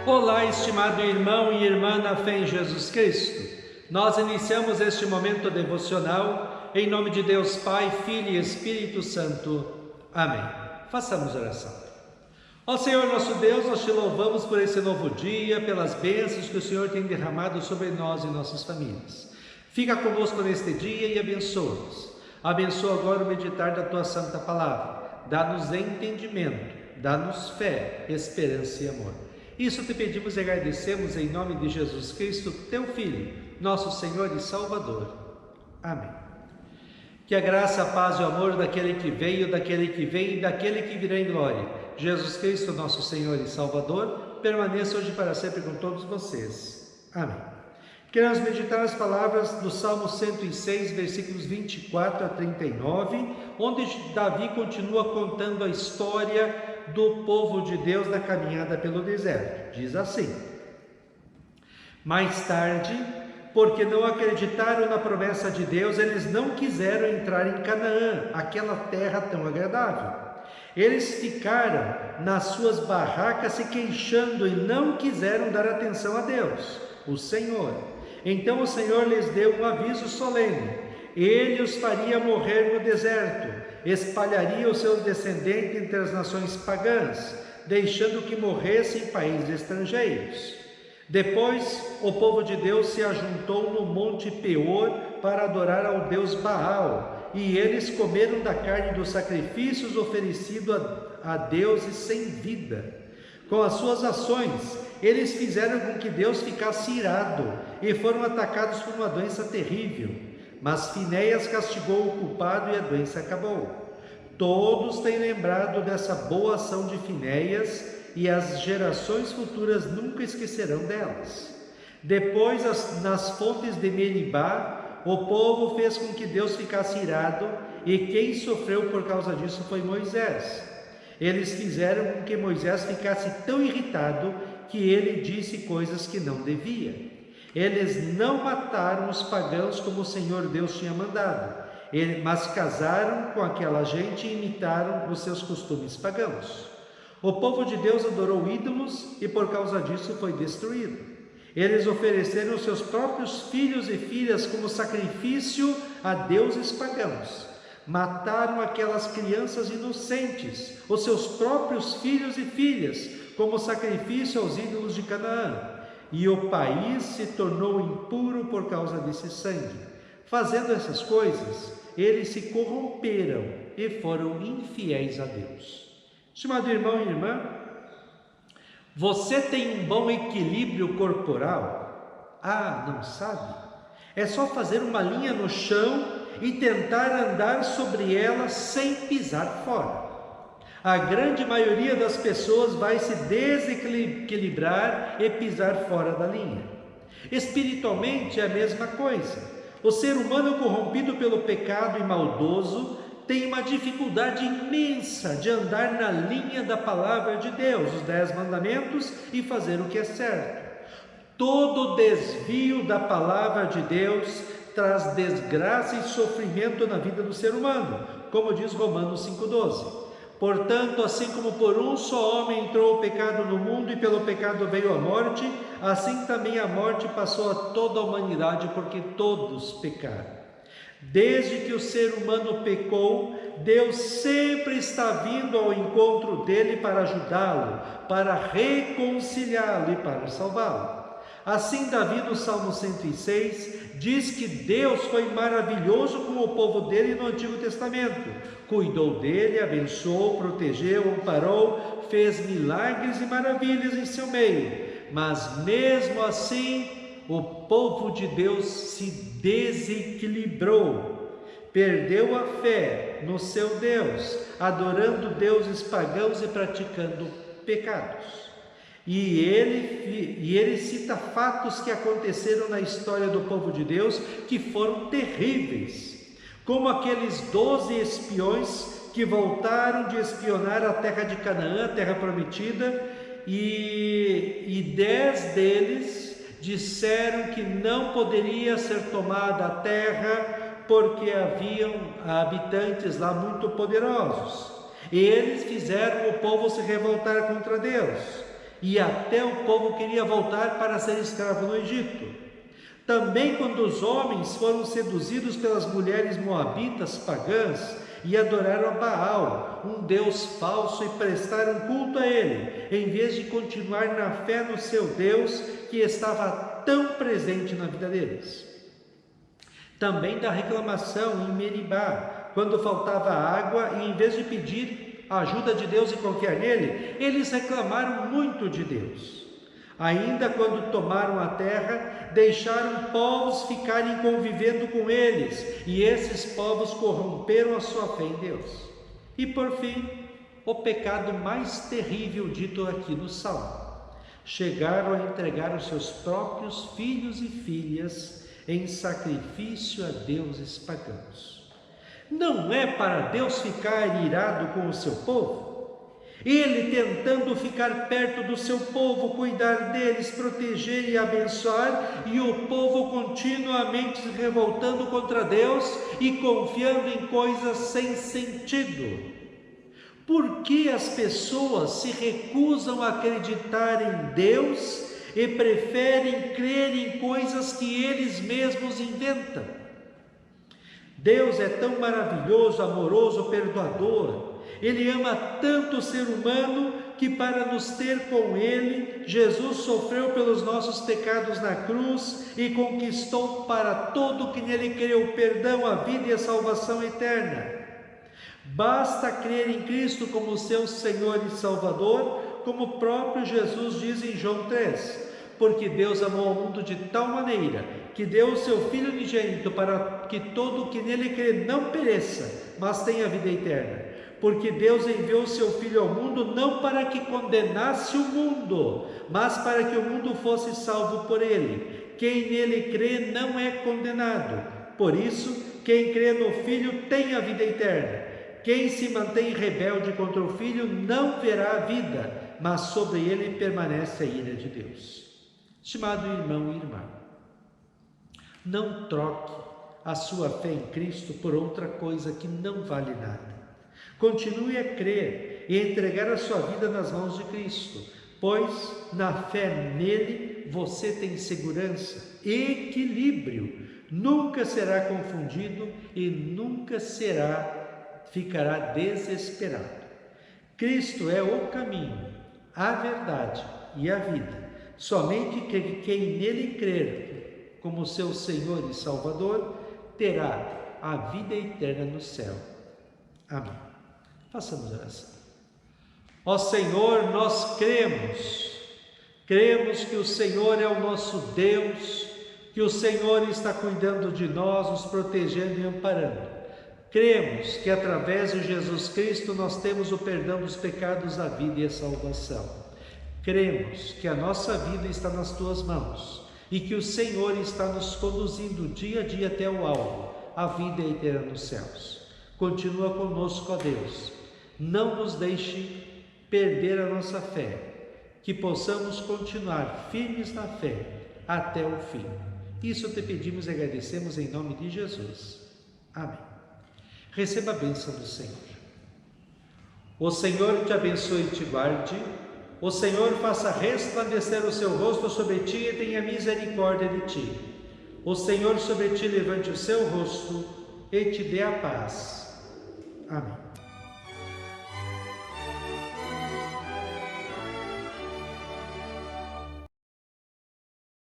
Olá, estimado irmão e irmã na fé em Jesus Cristo. Nós iniciamos este momento devocional em nome de Deus Pai, Filho e Espírito Santo. Amém. Façamos oração. Ó Senhor nosso Deus, nós te louvamos por esse novo dia, pelas bênçãos que o Senhor tem derramado sobre nós e nossas famílias. Fica conosco neste dia e abençoa-nos. Abençoa agora o meditar da Tua Santa Palavra. Dá-nos entendimento, dá-nos fé, esperança e amor. Isso te pedimos e agradecemos em nome de Jesus Cristo, Teu Filho, nosso Senhor e Salvador. Amém. Que a graça, a paz e o amor daquele que veio, daquele que vem e daquele que virá em glória, Jesus Cristo, nosso Senhor e Salvador, permaneça hoje e para sempre com todos vocês. Amém. Queremos meditar as palavras do Salmo 106, versículos 24 a 39, onde Davi continua contando a história do povo de Deus na caminhada pelo deserto. Diz assim: mais tarde, porque não acreditaram na promessa de Deus, eles não quiseram entrar em Canaã, aquela terra tão agradável. Eles ficaram nas suas barracas se queixando e não quiseram dar atenção a Deus, o Senhor. Então o Senhor lhes deu um aviso solene: Ele os faria morrer no deserto, espalharia os seus descendentes entre as nações pagãs, deixando que morressem em países estrangeiros. Depois o povo de Deus se ajuntou no monte Peor para adorar ao deus Baal, e eles comeram da carne dos sacrifícios oferecidos a deuses sem vida. Com as suas ações, eles fizeram com que Deus ficasse irado e foram atacados por uma doença terrível. Mas Finéias castigou o culpado e a doença acabou. Todos têm lembrado dessa boa ação de Finéias e as gerações futuras nunca esquecerão delas. Depois, nas fontes de Meribá, o povo fez com que Deus ficasse irado, e quem sofreu por causa disso foi Moisés. Eles fizeram com que Moisés ficasse tão irritado que ele disse coisas que não devia. Eles não mataram os pagãos como o Senhor Deus tinha mandado, mas casaram com aquela gente e imitaram os seus costumes pagãos. O povo de Deus adorou ídolos e por causa disso foi destruído. Eles ofereceram seus próprios filhos e filhas como sacrifício a deuses pagãos. Mataram aquelas crianças inocentes, os seus próprios filhos e filhas, como sacrifício aos ídolos de Canaã. E o país se tornou impuro por causa desse sangue. Fazendo essas coisas, eles se corromperam e foram infiéis a Deus. Estimado irmão e irmã, você tem um bom equilíbrio corporal? Ah, não sabe? É só fazer uma linha no chão e tentar andar sobre ela sem pisar fora. A grande maioria das pessoas vai se desequilibrar e pisar fora da linha. Espiritualmente é a mesma coisa. O ser humano corrompido pelo pecado e maldoso tem uma dificuldade imensa de andar na linha da palavra de Deus, os 10 mandamentos, e fazer o que é certo. Todo desvio da palavra de Deus traz desgraça e sofrimento na vida do ser humano, como diz Romanos 5,12. Portanto, assim como por um só homem entrou o pecado no mundo e pelo pecado veio a morte, assim também a morte passou a toda a humanidade, porque todos pecaram. Desde que o ser humano pecou, Deus sempre está vindo ao encontro dele para ajudá-lo, para reconciliá-lo e para salvá-lo. Assim, Davi, no Salmo 106, diz que Deus foi maravilhoso com o povo dele no Antigo Testamento. Cuidou dele, abençoou, protegeu, amparou, fez milagres e maravilhas em seu meio. Mas mesmo assim, o povo de Deus se desequilibrou. Perdeu a fé no seu Deus, adorando deuses pagãos e praticando pecados. E ele cita fatos que aconteceram na história do povo de Deus que foram terríveis, como aqueles 12 espiões que voltaram de espionar a terra de Canaã, a terra prometida, e 10 deles disseram que não poderia ser tomada a terra porque haviam habitantes lá muito poderosos. Eles fizeram o povo se revoltar contra Deus. e até o povo queria voltar para ser escravo no Egito. Também quando os homens foram seduzidos pelas mulheres moabitas pagãs e adoraram a Baal, um deus falso, e prestaram culto a ele, em vez de continuar na fé no seu Deus, que estava tão presente na vida deles. Também da reclamação em Meribá, quando faltava água, e em vez de pedir a ajuda de Deus e confiar nele, eles reclamaram muito de Deus. Ainda quando tomaram a terra, deixaram povos ficarem convivendo com eles, e esses povos corromperam a sua fé em Deus. E por fim, o pecado mais terrível dito aqui no Salmo: chegaram a entregar os seus próprios filhos e filhas em sacrifício a deuses pagãos. Não é para Deus ficar irado com o seu povo? Ele tentando ficar perto do seu povo, cuidar deles, proteger e abençoar, e o povo continuamente se revoltando contra Deus e confiando em coisas sem sentido. Por que as pessoas se recusam a acreditar em Deus e preferem crer em coisas que eles mesmos inventam? Deus é tão maravilhoso, amoroso, perdoador. Ele ama tanto o ser humano que, para nos ter com Ele, Jesus sofreu pelos nossos pecados na cruz e conquistou para todo que nele crê o perdão, a vida e a salvação eterna. Basta crer em Cristo como seu Senhor e Salvador, como o próprio Jesus diz em João 3. Porque Deus amou o mundo de tal maneira que deu o seu Filho unigênito para que todo o que nele crê não pereça, mas tenha vida eterna. Porque Deus enviou o seu Filho ao mundo não para que condenasse o mundo, mas para que o mundo fosse salvo por ele. Quem nele crê não é condenado. Por isso, quem crê no Filho tem a vida eterna. Quem se mantém rebelde contra o Filho não verá a vida, mas sobre ele permanece a ira de Deus. Estimado irmão e irmã, não troque a sua fé em Cristo por outra coisa que não vale nada. Continue a crer e entregar a sua vida nas mãos de Cristo, pois na fé nele você tem segurança, equilíbrio, nunca será confundido e nunca ficará desesperado. Cristo é o caminho, a verdade e a vida. Somente quem nele crer como seu Senhor e Salvador terá a vida eterna no céu. Amém. Façamos oração. Ó Senhor, nós cremos que o Senhor é o nosso Deus, que o Senhor está cuidando de nós, nos protegendo e amparando. Cremos que através de Jesus Cristo nós temos o perdão dos pecados, a vida e a salvação. Cremos que a nossa vida está nas Tuas mãos e que o Senhor está nos conduzindo dia a dia até o alvo, a vida eterna nos céus. Continua conosco, ó Deus. Não nos deixe perder a nossa fé, que possamos continuar firmes na fé até o fim. Isso te pedimos e agradecemos em nome de Jesus. Amém. Receba a bênção do Senhor. O Senhor te abençoe e te guarde. O Senhor faça resplandecer o seu rosto sobre ti e tenha misericórdia de ti. O Senhor sobre ti levante o seu rosto e te dê a paz. Amém.